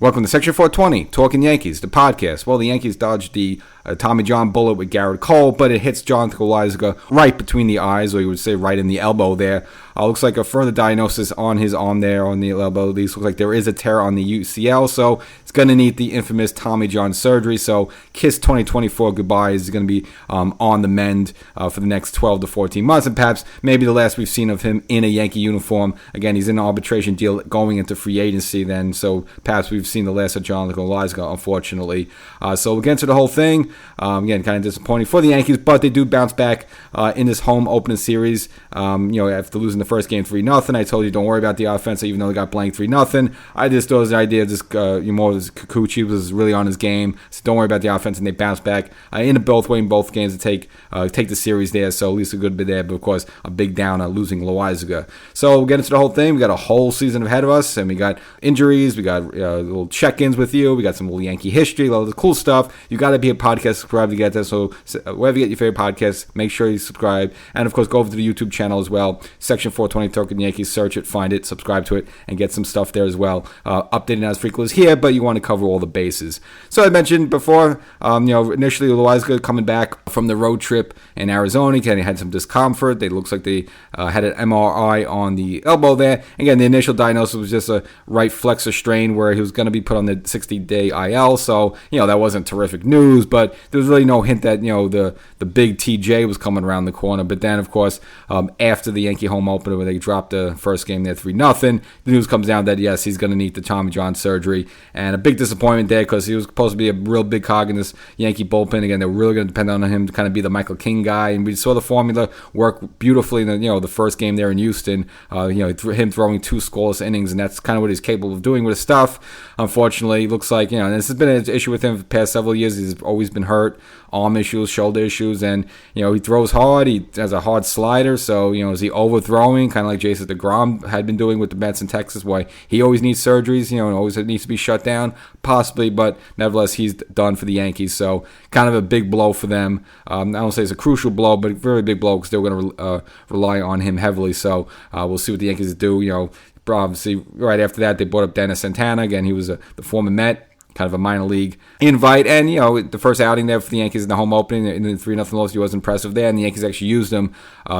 Welcome to Section 420, Talkin Yankees, the podcast. Well, the Yankees dodged the Tommy John bullet with Garrett Cole, but it hits Jonathan Loáisiga right between the eyes, or you would say right in the elbow there. Looks like a further diagnosis on his arm there, on the elbow. At least looks like there is a tear on the UCL, so it's going to need the infamous Tommy John surgery. So Kiss 2024 goodbye is going to be on the mend for the next 12 to 14 months, and perhaps maybe the last we've seen of him in a Yankee uniform. Again, he's in an arbitration deal going into free agency then, so perhaps we've seen the last of Jonathan Loáisiga, unfortunately. So we'll get into the whole thing. Again, kind of disappointing for the Yankees, but they do bounce back in this home opening series. After losing the first game 3-0, I told you don't worry about the offense, even though they got blanked 3-0. I just thought it was the idea of just Kikuchi was really on his game, so don't worry about the offense, and they bounce back in both games to take the series there. So at least a good bit there, but of course a big down losing Loáisiga. So we'll get into the whole thing. We got a whole season ahead of us, and we got injuries, we got little check-ins with you, we got some little Yankee history, a lot of the cool stuff. You got to be a podcast subscribe to get this. So wherever you get your favorite podcasts, make sure you subscribe, and of course go over to the YouTube channel as well. Section 420 Talkin Yankees, search it, find it, subscribe to it, and get some stuff there as well. Updating as frequently as here, but you want to cover all the bases. So I mentioned before, initially Loáisiga coming back from the road trip in Arizona, he had some discomfort. It looks like they had an MRI on the elbow there. Again, the initial diagnosis was just a right flexor strain where he was going to be put on the 60-day IL. So that wasn't terrific news, but there was really no hint that the big TJ was coming around the corner. But then, of course, after the Yankee home opener where they dropped the first game there 3-0, the news comes down that yes, he's going to need the Tommy John surgery, and a big disappointment there because he was supposed to be a real big cog in this Yankee bullpen. Again, they're really going to depend on him to kind of be the Michael King guy, and we saw the formula work beautifully in the first game there in Houston. Him throwing 2 scoreless innings, and that's kind of what he's capable of doing with his stuff. Unfortunately, it looks like and this has been an issue with him for the past several years. He's always been hurt, arm issues, shoulder issues, and he throws hard. He has a hard slider, so is he overthrowing, kind of like Jason DeGrom had been doing with the Mets in Texas, why he always needs surgeries, and always needs to be shut down, possibly, but nevertheless he's done for the Yankees. So kind of a big blow for them. I don't say it's a crucial blow, but a very big blow because they're going to rely on him heavily. So we'll see what the Yankees do. Obviously, right after that, they brought up Dennis Santana. Again, he was the former Met, kind of a minor league invite, and the first outing there for the Yankees in the home opening in the 3-0 loss, he was impressive there, and the Yankees actually used him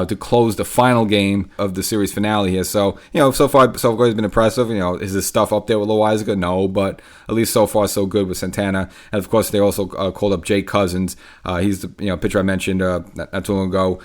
to close the final game of the series finale here. So so far he's been impressive. Is his stuff up there with Loáisiga? No, but at least so far so good with Santana. And of course they also called up Jake Cousins. He's the pitcher I mentioned not too long ago,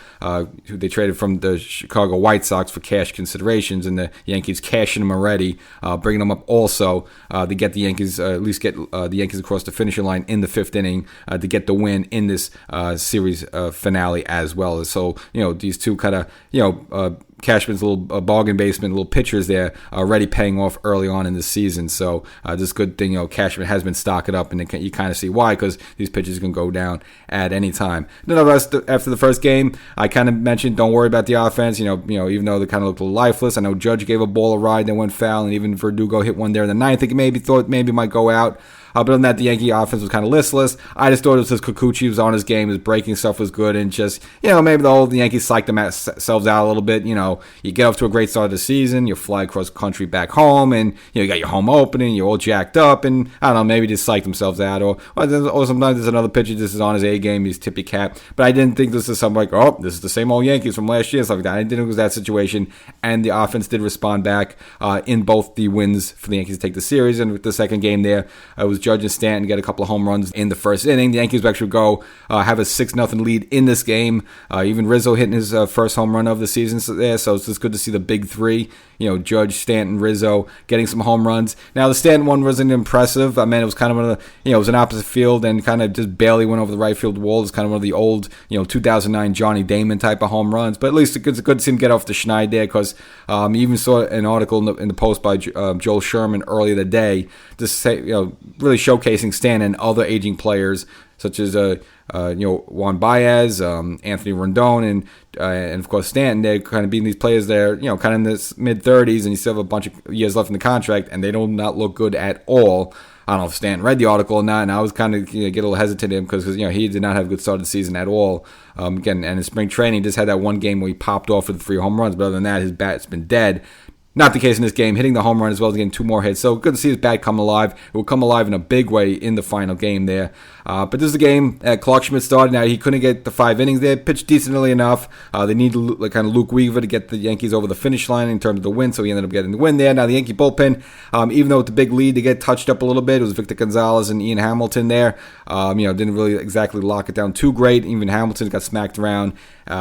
who they traded from the Chicago White Sox for cash considerations, and the Yankees cashing him already, bringing him up also to get the Yankees at least get the Yankees across the finishing line in the 5th inning to get the win in this series finale as well. So these two kind of Cashman's little bargain basement, little pitchers there already paying off early on in the season. So this good thing, Cashman has been stocking up, and you kind of see why, because these pitchers can go down at any time. Then after the first game, I kind of mentioned don't worry about the offense. Even though they kind of looked a little lifeless. I know Judge gave a ball a ride that went foul, and even Verdugo hit one there in the 9th. I think maybe thought it might go out. But other than that, the Yankee offense was kind of listless. I just thought it was just Kikuchi was on his game, his breaking stuff was good, and just, maybe the Yankees psyched themselves out a little bit. You get off to a great start of the season, you fly across country back home, and you got your home opening, you're all jacked up, and I don't know, maybe just psyched themselves out, or sometimes there's another pitcher just is on his A game, he's tippy cap. But I didn't think this is something like, oh, this is the same old Yankees from last year, stuff like that. I didn't think it was that situation, and the offense did respond back in both the wins for the Yankees to take the series, and with the second game there, it was Judge and Stanton get a couple of home runs in the first inning. The Yankees would actually go have a 6-0 lead in this game. Even Rizzo hitting his first home run of the season there, so it's just good to see the big three, Judge, Stanton, Rizzo getting some home runs. Now the Stanton one wasn't impressive. I mean, it was kind of one of the, it was an opposite field and kind of just barely went over the right field wall. It's kind of one of the old, 2009 Johnny Damon type of home runs. But at least it's good to see him get off the schneid there, because you even saw an article in the Post by Joel Sherman earlier today, just say, really showcasing Stanton and other aging players such as Juan Baez, Anthony Rendon, and of course Stanton. They're kind of being these players there, kind of in this mid-30s, and you still have a bunch of years left in the contract, and they do not look good at all. I don't know if Stanton read the article or not, and I was kind of get a little hesitant because he did not have a good start of the season at all. Again, and in spring training, just had that one game where he popped off with 3 home runs, but other than that, his bat's been dead. Not the case in this game, hitting the home run as well as getting 2 more hits. So good to see his bat come alive. It will come alive in a big way in the final game there. But this is a game that Clark Schmidt started. Now, he couldn't get the 5 innings there. Pitched decently enough. They needed kind of Luke Weaver to get the Yankees over the finish line in terms of the win, so he ended up getting the win there. Now, the Yankee bullpen, even though with the big lead, they get touched up a little bit. It was Victor Gonzalez and Ian Hamilton there. Didn't really exactly lock it down too great. Even Hamilton got smacked around.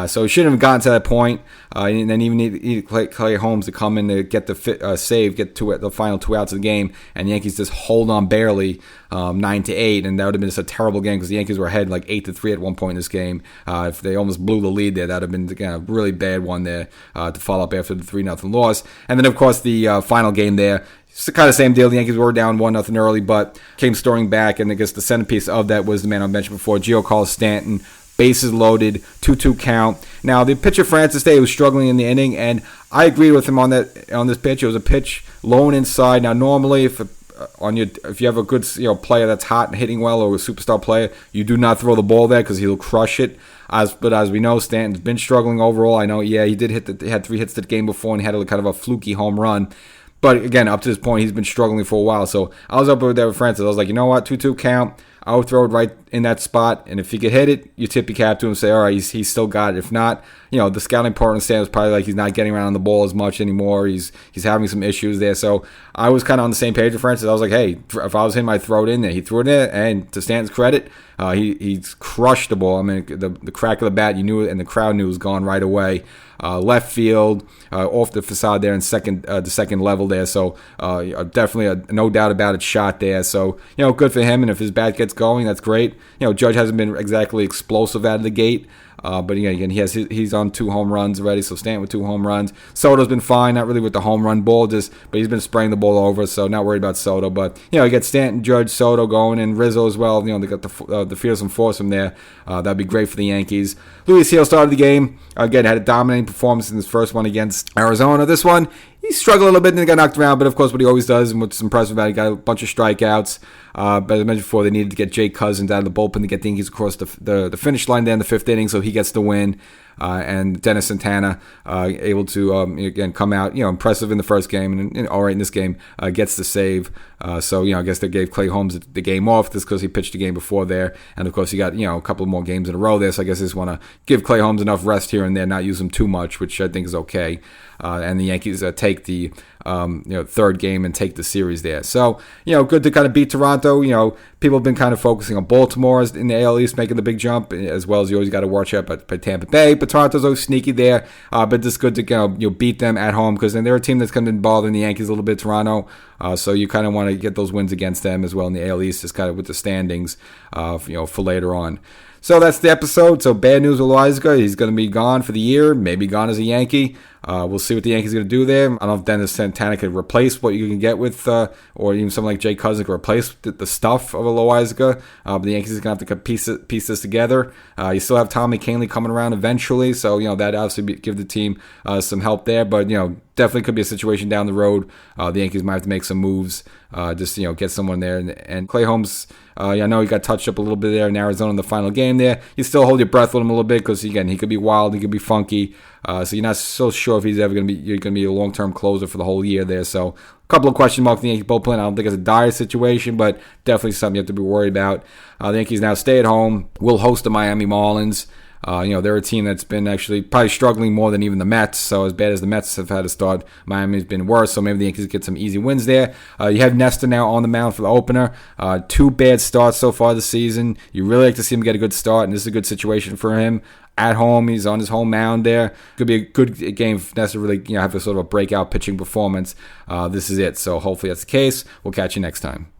So he shouldn't have gotten to that point. And then even needed Clay Holmes to come in to get the save, get the final 2 outs of the game, and the Yankees just hold on barely 9-8, and that would have been just a terrible game because the Yankees were ahead like 8-3 at one point in this game. If they almost blew the lead there, that would have been a really bad one there to follow up after the 3-0 loss. And then, of course, the final game there. It's the kind of same deal. The Yankees were down 1-0 early, but came storming back, and I guess the centerpiece of that was the man I mentioned before, Giancarlo Stanton. Bases loaded, 2-2 count. Now, the pitcher Francis Day was struggling in the inning, and I agreed with him on this pitch. It was a pitch low and inside. Now, normally, if you have a good player that's hot and hitting well, or a superstar player, you do not throw the ball there because he'll crush it. But as we know, Stanton's been struggling overall. I know, he had 3 hits the game before, and he had a kind of a fluky home run. But again, up to this point, he's been struggling for a while. So I was up there with Francis. I was like, you know what, 2-2 count. I would throw it right in that spot, and if he could hit it, you tip your cap to him and say, all right, he's still got it. If not, the scouting part stand was probably like he's not getting around the ball as much anymore. He's having some issues there. So I was kind of on the same page with Francis. I was like, hey, if I was him, I'd throw it in there. He threw it in, and to Stanton's credit, he's crushed the ball. I mean, the crack of the bat, you knew it, and the crowd knew it was gone right away. Left field, off the facade there in the second level there. So definitely no doubt about it shot there. So, good for him. And if his bat gets going, that's great. Judge hasn't been exactly explosive out of the gate. But again, he's on 2 home runs already, so Stanton with 2 home runs. Soto's been fine, not really with the home run ball, but he's been spraying the ball over, so not worried about Soto. But you get Stanton, Judge, Soto going, and Rizzo as well. They got the Fios and Foursome there. That'd be great for the Yankees. Luis Gil started the game again, had a dominating performance in his first one against Arizona. This one, he struggled a little bit and then got knocked around, but of course what he always does, and what's impressive about it, he got a bunch of strikeouts. But as I mentioned before, they needed to get Jake Cousins out of the bullpen to get the Yankees across the finish line there in the 5th inning, so he gets the win. And Dennis Santana able to again come out impressive in the first game, and all right in this game, gets the save. So I guess they gave Clay Holmes the game off just because he pitched the game before there, and of course he got a couple of more games in a row there. So I guess they just want to give Clay Holmes enough rest here and there, not use him too much, which I think is okay. And the Yankees take the 3rd game and take the series there. So good to kind of beat Toronto. People have been kind of focusing on Baltimore in the AL East making the big jump, as well as you always got to watch out by Tampa Bay. But Toronto's always sneaky there. But it's good to beat them at home, because then they're a team that's kind of been bothering the Yankees a little bit, Toronto. So you kind of want to get those wins against them as well in the AL East, just kind of with the standings, for later on. So that's the episode. So bad news with Loáisiga. He's going to be gone for the year, maybe gone as a Yankee. We'll see what the Yankees are going to do there. I don't know if Dennis Santana could replace what you can get with, or even someone like Jake Cousins could replace the stuff of a Loáisiga. But the Yankees are going to have to piece this together. You still have Tommy Kahnle coming around eventually, so that obviously give the team some help there. But definitely could be a situation down the road. The Yankees might have to make some moves, just get someone there. And Clay Holmes, I know he got touched up a little bit there in Arizona in the final game there. You still hold your breath with him a little bit, because again, he could be wild, he could be funky. So you're not so sure if he's ever going to be a long-term closer for the whole year there. So a couple of question marks in the Yankee bullpen. I don't think it's a dire situation, but definitely something you have to be worried about. The Yankees now stay at home. Will host the Miami Marlins. They're a team that's been actually probably struggling more than even the Mets. So as bad as the Mets have had to start, Miami's been worse. So maybe the Yankees get some easy wins there. You have Nestor now on the mound for the opener. 2 bad starts so far this season. You really like to see him get a good start, and this is a good situation for him. At home, he's on his home mound there. Could be a good game for Nestor to really have a sort of a breakout pitching performance. This is it. So hopefully that's the case. We'll catch you next time.